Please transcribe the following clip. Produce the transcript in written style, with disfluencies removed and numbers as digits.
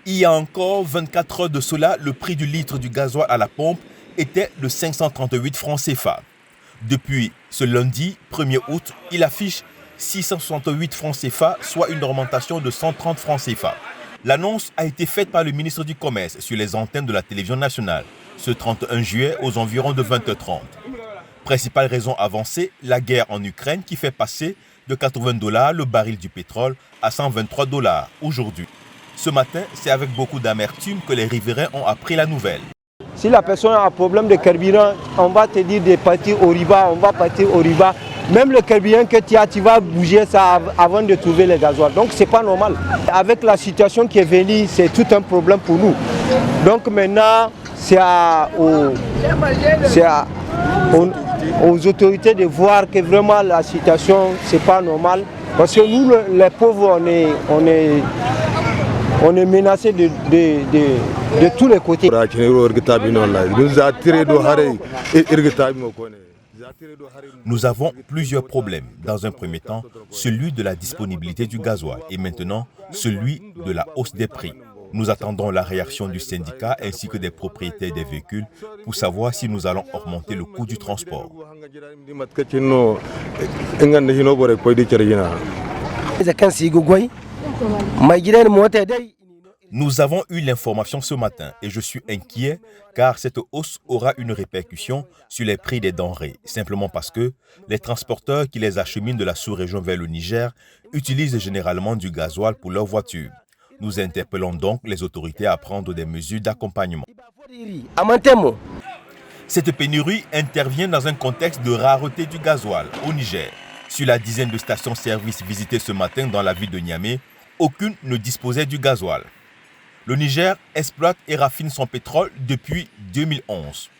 Il y a encore 24 heures de cela, le prix du litre du gasoil à la pompe était de 538 francs CFA. Depuis ce lundi 1er août, il affiche 668 francs CFA, soit une augmentation de 130 francs CFA. L'annonce a été faite par le ministre du Commerce sur les antennes de la télévision nationale ce 31 juillet aux environs de 20h30. Principale raison avancée, la guerre en Ukraine qui fait passer de 80 $ le baril du pétrole à 123 $ aujourd'hui. Ce matin, c'est avec beaucoup d'amertume que les riverains ont appris la nouvelle. Si la personne a un problème de carburant, on va te dire de partir au riba, on va partir au riba. Même le carburant que tu vas bouger ça avant de trouver le gasoil. Donc c'est pas normal. Avec la situation qui est venue, c'est tout un problème pour nous. Donc maintenant, c'est aux autorités de voir que vraiment la situation, c'est pas normal. Parce que nous, les pauvres, on est menacé de tous les côtés. Nous avons plusieurs problèmes. Dans un premier temps, celui de la disponibilité du gasoil et maintenant celui de la hausse des prix. Nous attendons la réaction du syndicat ainsi que des propriétaires des véhicules pour savoir si nous allons augmenter le coût du transport. Nous avons eu l'information ce matin et je suis inquiet car cette hausse aura une répercussion sur les prix des denrées, simplement parce que les transporteurs qui les acheminent de la sous-région vers le Niger utilisent généralement du gasoil pour leurs voitures. Nous interpellons donc les autorités à prendre des mesures d'accompagnement. Cette pénurie intervient dans un contexte de rareté du gasoil au Niger. Sur la dizaine de stations-service visitées ce matin dans la ville de Niamey, aucune ne disposait du gasoil. Le Niger exploite et raffine son pétrole depuis 2011.